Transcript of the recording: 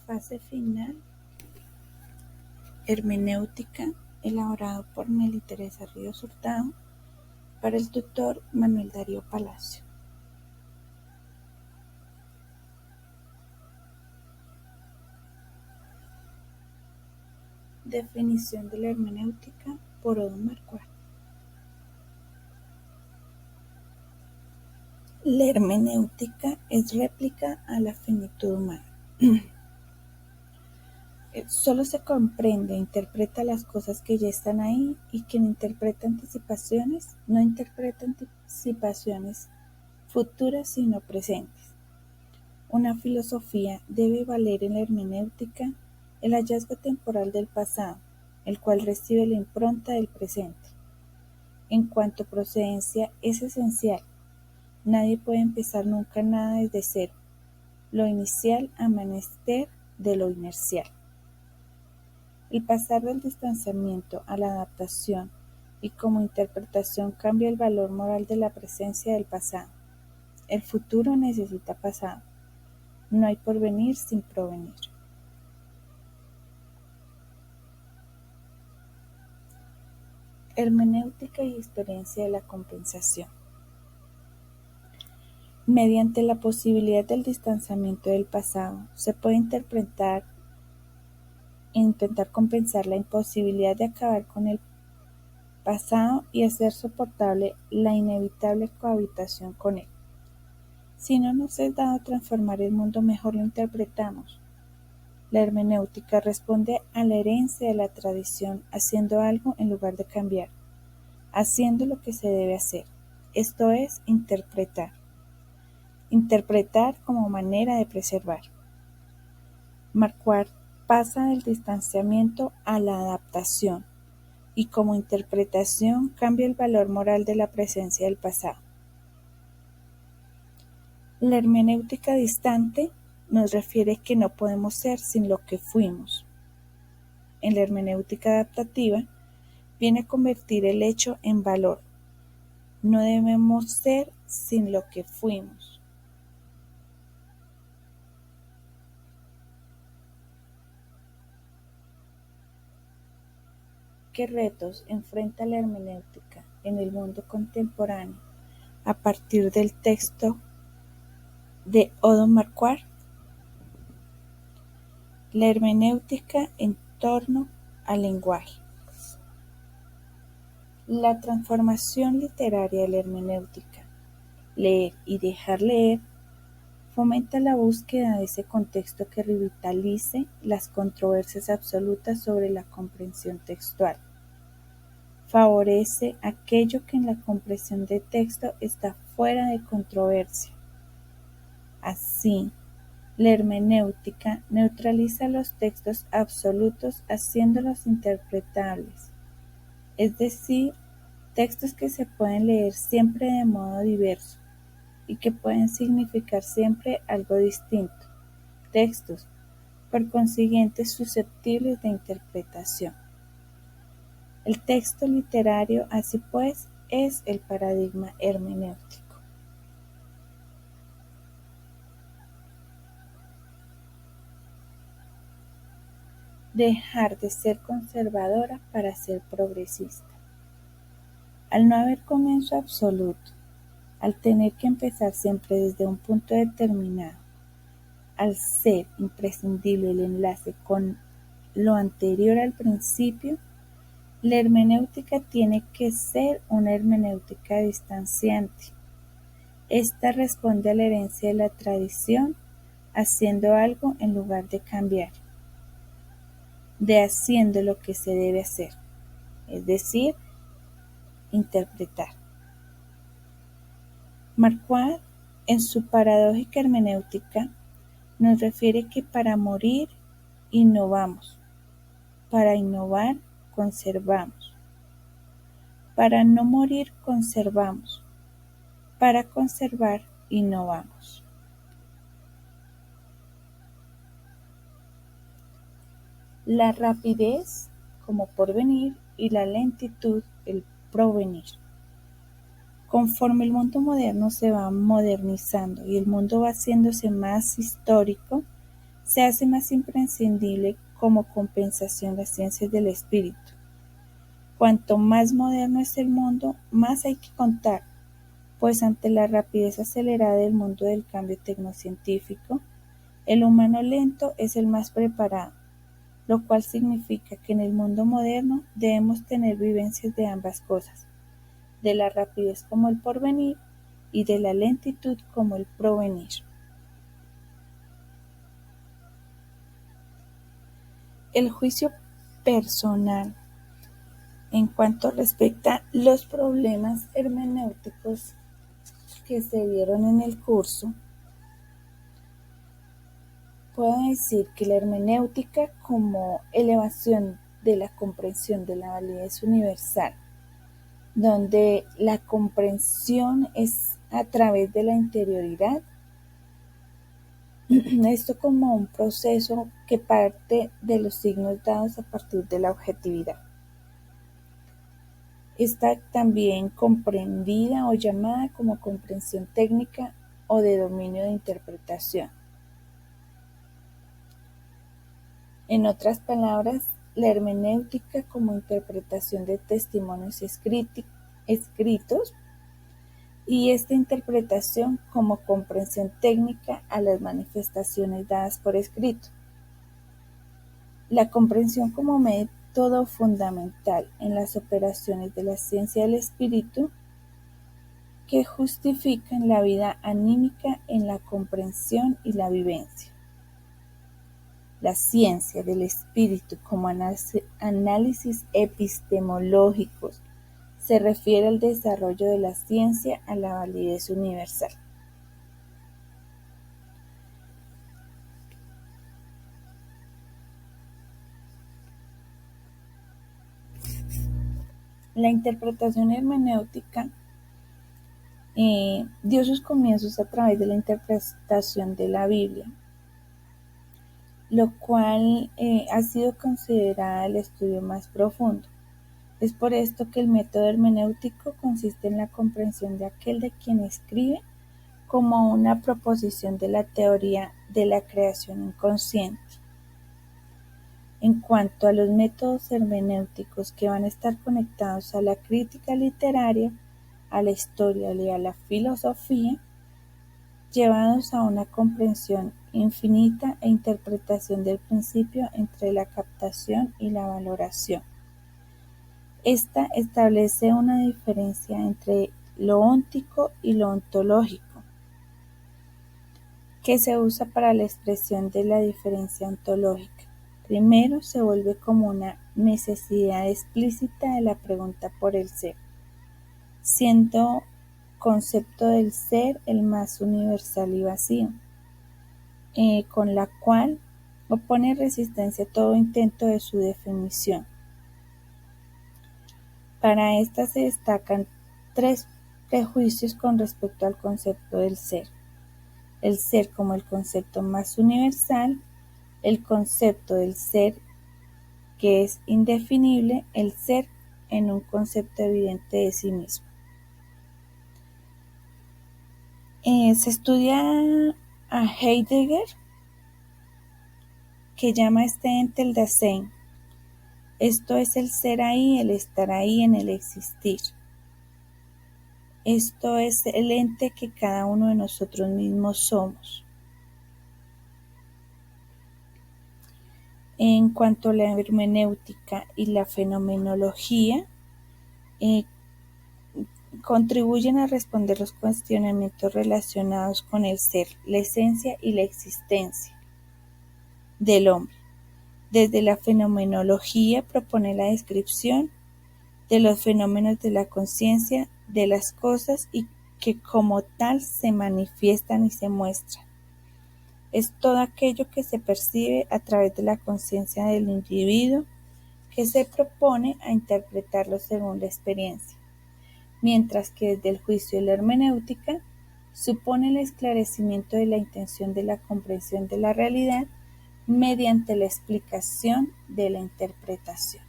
Fase final, hermenéutica, elaborado por Nelly Teresa Ríos Hurtado para el tutor Manuel Darío Palacio. Definición de la hermenéutica por Odo Marquardt. La hermenéutica es réplica a la finitud humana. Solo se comprende e interpreta las cosas que ya están ahí, y quien interpreta anticipaciones no interpreta anticipaciones futuras sino presentes. Una filosofía debe valer en la hermenéutica el hallazgo temporal del pasado, el cual recibe la impronta del presente. En cuanto a procedencia es esencial. Nadie puede empezar nunca nada desde cero. Lo inicial a menester de lo inercial. El pasar del distanciamiento a la adaptación y como interpretación cambia el valor moral de la presencia del pasado. El futuro necesita pasado. No hay porvenir sin provenir. Hermenéutica y experiencia de la compensación. Mediante la posibilidad del distanciamiento del pasado, se puede intentar compensar la imposibilidad de acabar con el pasado y hacer soportable la inevitable cohabitación con él. Si no nos es dado transformar el mundo, mejor lo interpretamos. La hermenéutica responde a la herencia de la tradición, haciendo algo en lugar de cambiar, haciendo lo que se debe hacer, esto es, interpretar. Interpretar como manera de preservar. Marquardt pasa del distanciamiento a la adaptación, y como interpretación cambia el valor moral de la presencia del pasado. La hermenéutica distante nos refiere que no podemos ser sin lo que fuimos. En la hermenéutica adaptativa viene a convertir el hecho en valor. No debemos ser sin lo que fuimos. ¿Qué retos enfrenta la hermenéutica en el mundo contemporáneo a partir del texto de Odo Marquardt? La hermenéutica en torno al lenguaje. La transformación literaria de la hermenéutica, leer y dejar leer, fomenta la búsqueda de ese contexto que revitalice las controversias absolutas sobre la comprensión textual. Favorece aquello que en la comprensión de texto está fuera de controversia. Así, la hermenéutica neutraliza los textos absolutos haciéndolos interpretables, es decir, textos que se pueden leer siempre de modo diverso y que pueden significar siempre algo distinto, textos, por consiguiente, susceptibles de interpretación. El texto literario, así pues, es el paradigma hermenéutico. Dejar de ser conservadora para ser progresista. Al no haber comienzo absoluto, al tener que empezar siempre desde un punto determinado, al ser imprescindible el enlace con lo anterior al principio, la hermenéutica tiene que ser una hermenéutica distanciante. Esta responde a la herencia de la tradición, haciendo algo en lugar de cambiar, de haciendo lo que se debe hacer, es decir, interpretar. Marquardt, en su paradójica hermenéutica, nos refiere que para morir innovamos, para innovar conservamos, para no morir conservamos, para conservar innovamos. La rapidez como porvenir y la lentitud el provenir. Conforme el mundo moderno se va modernizando y el mundo va haciéndose más histórico, se hace más imprescindible como compensación las ciencias del espíritu. Cuanto más moderno es el mundo, más hay que contar, pues ante la rapidez acelerada del mundo del cambio tecnocientífico, el humano lento es el más preparado, lo cual significa que en el mundo moderno debemos tener vivencias de ambas cosas, de la rapidez como el porvenir y de la lentitud como el provenir. El juicio personal en cuanto respecta los problemas hermenéuticos que se dieron en el curso, puedo decir que la hermenéutica como elevación de la comprensión de la validez universal, donde la comprensión es a través de la interioridad, esto como un proceso que parte de los signos dados a partir de la objetividad. Está también comprendida o llamada como comprensión técnica o de dominio de interpretación. En otras palabras, la hermenéutica como interpretación de testimonios escritos y esta interpretación como comprensión técnica a las manifestaciones dadas por escrito. La comprensión como método fundamental en las operaciones de la ciencia del espíritu que justifican la vida anímica en la comprensión y la vivencia. La ciencia del espíritu como análisis epistemológicos se refiere al desarrollo de la ciencia a la validez universal. La interpretación hermenéutica dio sus comienzos a través de la interpretación de la Biblia, lo cual ha sido considerada el estudio más profundo. Es por esto que el método hermenéutico consiste en la comprensión de aquel de quien escribe como una proposición de la teoría de la creación inconsciente. En cuanto a los métodos hermenéuticos que van a estar conectados a la crítica literaria, a la historia y a la filosofía, llevados a una comprensión infinita e interpretación del principio entre la captación y la valoración. Esta establece una diferencia entre lo óntico y lo ontológico, que se usa para la expresión de la diferencia ontológica. Primero se vuelve como una necesidad explícita de la pregunta por el ser, siendo concepto del ser el más universal y vacío, con la cual opone resistencia a todo intento de su definición. Para esta se destacan tres prejuicios con respecto al concepto del ser: el ser como el concepto más universal, el concepto del ser que es indefinible, el ser en un concepto evidente de sí mismo. Se estudia a Heidegger, que llama a este ente el Dasein. Esto es el ser ahí, el estar ahí, en el existir. Esto es el ente que cada uno de nosotros mismos somos. En cuanto a la hermenéutica y la fenomenología, contribuyen a responder los cuestionamientos relacionados con el ser, la esencia y la existencia del hombre. Desde la fenomenología propone la descripción de los fenómenos de la conciencia de las cosas y que como tal se manifiestan y se muestran. Es todo aquello que se percibe a través de la conciencia del individuo que se propone a interpretarlo según la experiencia, mientras que desde el juicio y la hermenéutica supone el esclarecimiento de la intención de la comprensión de la realidad mediante la explicación de la interpretación.